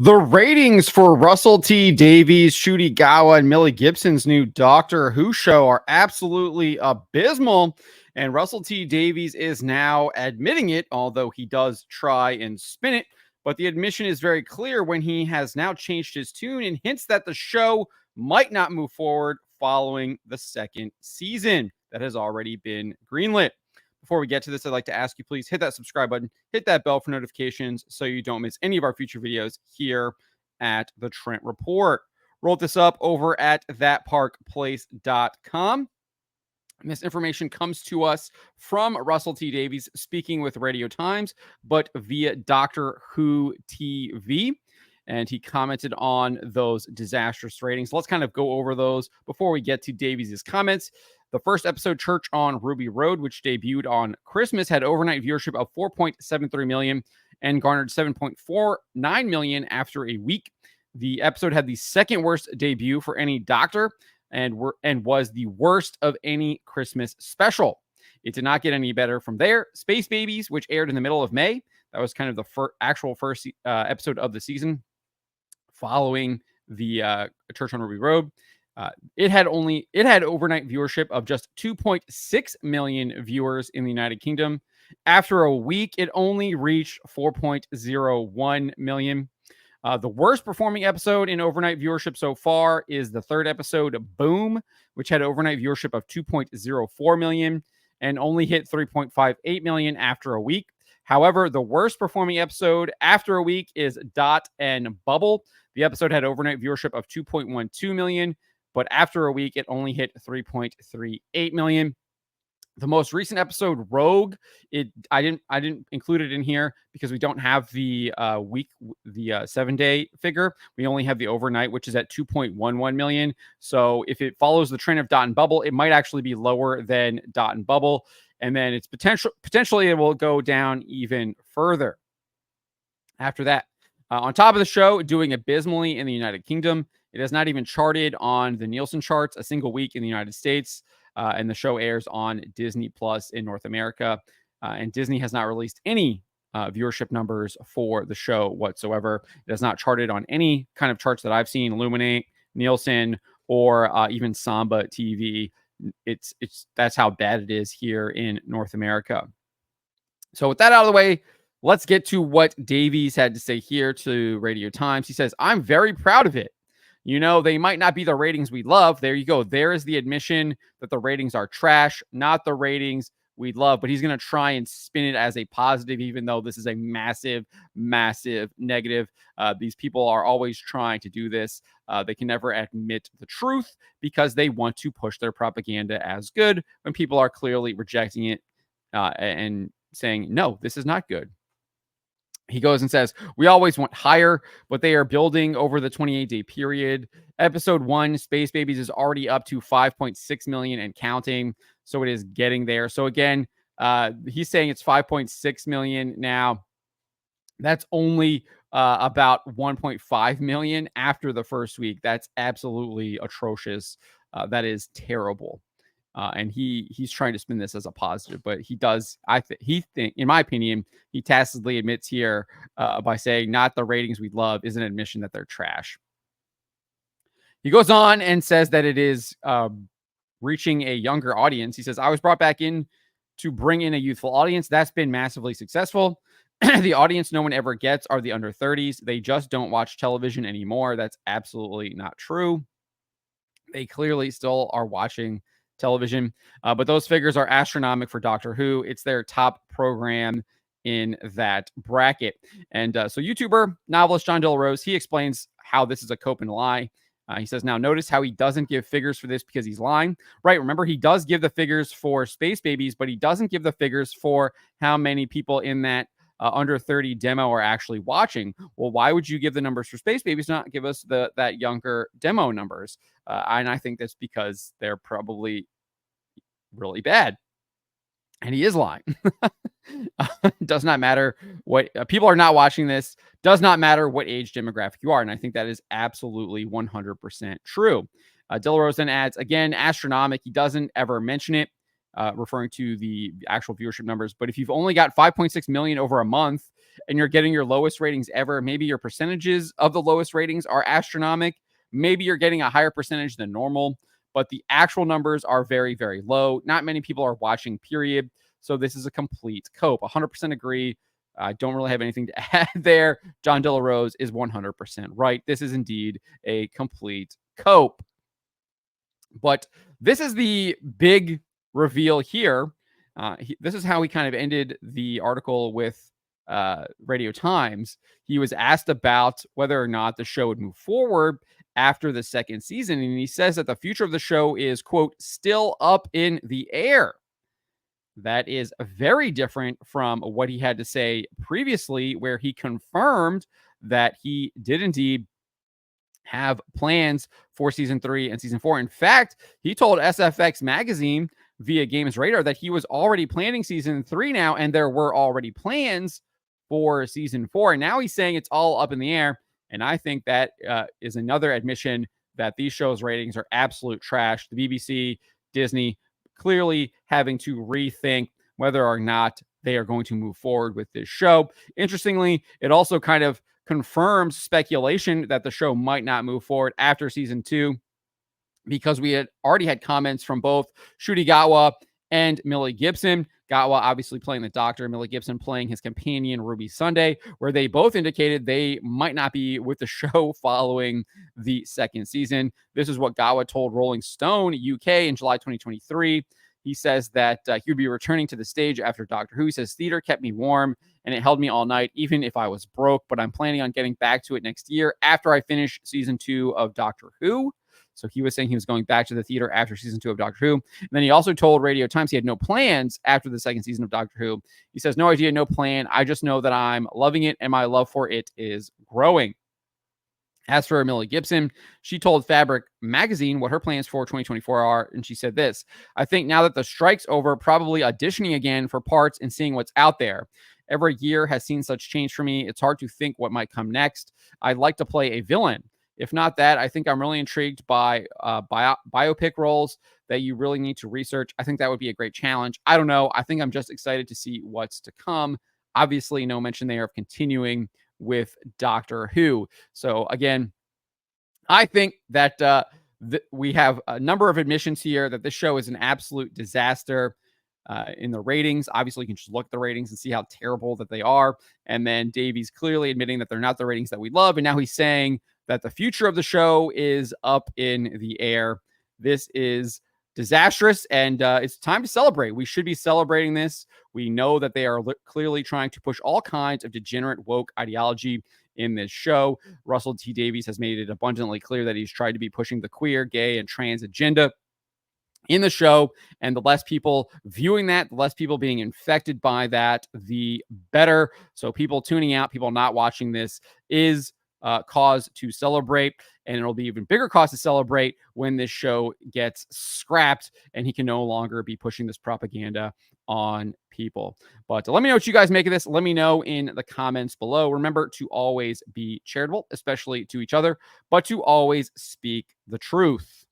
The ratings for Russell T. Davies, Ncuti Gatwa, and Millie Gibson's new Doctor Who show are absolutely abysmal. And Russell T. Davies is now admitting it, although he does try and spin it. But the admission is very clear when he has now changed his tune and hints that the show might not move forward following the second season that has already been greenlit. Before we get to this, I'd like to ask you, please hit that subscribe button, hit that bell for notifications so you don't miss any of our future videos here at the Trent Report. Wrote this up over at thatparkplace.com. And this information comes to us from Russell T. Davies speaking with Radio Times, but via Doctor Who TV. And he commented on those disastrous ratings. Let's kind of go over those before we get to Davies' comments. The first episode, Church on Ruby Road, which debuted on Christmas, had overnight viewership of 4.73 million and garnered 7.49 million after a week. The episode had the second worst debut for any Doctor and was the worst of any Christmas special. It did not get any better from there. Space Babies, which aired in the middle of May, that was kind of the actual first episode of the season following the Church on Ruby Road. It had overnight viewership of just 2.6 million viewers in the United Kingdom. After a week, it only reached 4.01 million. The worst performing episode in overnight viewership so far is the third episode, Boom, which had overnight viewership of 2.04 million and only hit 3.58 million after a week. However, the worst performing episode after a week is Dot and Bubble. The episode had overnight viewership of 2.12 million, but after a week, it only hit 3.38 million. The most recent episode, Rogue, I didn't include it in here because we don't have the 7-day figure. We only have the overnight, which is at 2.11 million. So if it follows the trend of Dot and Bubble, it might actually be lower than Dot and Bubble, and then it's potentially it will go down even further. After that, on top of the show, doing abysmally in the United Kingdom, it has not even charted on the Nielsen charts a single week in the United States. And the show airs on Disney Plus in North America. And Disney has not released any viewership numbers for the show whatsoever. It has not charted on any kind of charts that I've seen, Illuminate, Nielsen, or even Samba TV. That's how bad it is here in North America. So with that out of the way, let's get to what Davies had to say here to Radio Times. He says, "I'm very proud of it. You know, they might not be the ratings we love." There you go. There is the admission that the ratings are trash, not the ratings we love. But he's going to try and spin it as a positive, even though this is a massive, massive negative. These people are always trying to do this. They can never admit the truth because they want to push their propaganda as good when people are clearly rejecting it and saying, no, this is not good. He goes and says, "We always want higher, but they are building over the 28-day period. Episode 1, Space Babies, is already up to 5.6 million and counting. So it is getting there." So again, he's saying it's 5.6 million now. That's only about 1.5 million after the first week. That's absolutely atrocious. That is terrible. And he's trying to spin this as a positive, but he does. In my opinion, he tacitly admits here by saying not the ratings we love is an admission that they're trash. He goes on and says that it is reaching a younger audience. He says, "I was brought back in to bring in a youthful audience. That's been massively successful. The audience no one ever gets are the under 30s. They just don't watch television anymore." That's absolutely not true. They clearly still are watching television, but those figures are astronomical for Doctor Who. It's their top program in that bracket. And so YouTuber, novelist John Dilrose, he explains how this is a cope and lie. He says, "Now notice how he doesn't give figures for this because he's lying." Right, remember, he does give the figures for Space Babies, but he doesn't give the figures for how many people in that under 30 demo are actually watching. Well, why would you give the numbers for Space Babies, not give us that younger demo numbers? And I think that's because they're probably really bad. And he is lying. Does not matter what people are not watching this. Does not matter what age demographic you are. And I think that is absolutely 100% true. Dilrose then adds, again, astronomic. He doesn't ever mention it. referring to the actual viewership numbers. But if you've only got 5.6 million over a month and you're getting your lowest ratings ever, maybe your percentages of the lowest ratings are astronomical. Maybe you're getting a higher percentage than normal, but the actual numbers are very, very low. Not many people are watching, period. So this is a complete cope. 100% agree. I don't really have anything to add there. John De La Rose is 100% right. This is indeed a complete cope. But this is the big reveal here. This is how he kind of ended the article with Radio Times. He was asked about whether or not the show would move forward after the second season. And he says that the future of the show is, quote, still up in the air. That is very different from what he had to say previously, where he confirmed that he did indeed have plans for season 3 and season 4. In fact, he told SFX magazine via Games Radar that he was already planning season 3 now, and there were already plans for season 4. And now he's saying it's all up in the air. And I think that is another admission that these shows' ratings are absolute trash. The BBC, Disney, clearly having to rethink whether or not they are going to move forward with this show. Interestingly, it also kind of confirms speculation that the show might not move forward after season 2, because we had already had comments from both Ncuti Gatwa and Millie Gibson. Gatwa obviously playing the Doctor, Millie Gibson playing his companion Ruby Sunday, where they both indicated they might not be with the show following the second season. This is what Gatwa told Rolling Stone UK in July 2023. He says that he would be returning to the stage after Doctor Who. He says, theater kept me warm and it held me all night, even if I was broke, but I'm planning on getting back to it next year after I finish season 2 of Doctor Who. So he was saying he was going back to the theater after season 2 of Doctor Who. And then he also told Radio Times he had no plans after the second season of Doctor Who. He says, no idea, no plan. I just know that I'm loving it and my love for it is growing. As for Millie Gibson, she told Fabric magazine what her plans for 2024 are. And she said this: I think now that the strike's over, probably auditioning again for parts and seeing what's out there. Every year has seen such change for me. It's hard to think what might come next. I'd like to play a villain. If not that, I think I'm really intrigued by biopic roles that you really need to research. I think that would be a great challenge. I don't know. I think I'm just excited to see what's to come. Obviously, no mention there of continuing with Doctor Who. So again, I think that we have a number of admissions here that this show is an absolute disaster. In the ratings, obviously, you can just look at the ratings and see how terrible that they are. And then Davies clearly admitting that they're not the ratings that we love. And now he's saying that the future of the show is up in the air. This is disastrous, and it's time to celebrate. We should be celebrating this. We know that they are clearly trying to push all kinds of degenerate woke ideology in this show. Russell T. Davies has made it abundantly clear that he's tried to be pushing the queer, gay, and trans agenda in the show, and the less people viewing that, the less people being infected by that, the better. So people tuning out, people not watching this is cause to celebrate, and it'll be even bigger cause to celebrate when this show gets scrapped and he can no longer be pushing this propaganda on people. But let me know what you guys make of this. Let me know in the comments below. Remember to always be charitable, especially to each other, but to always speak the truth.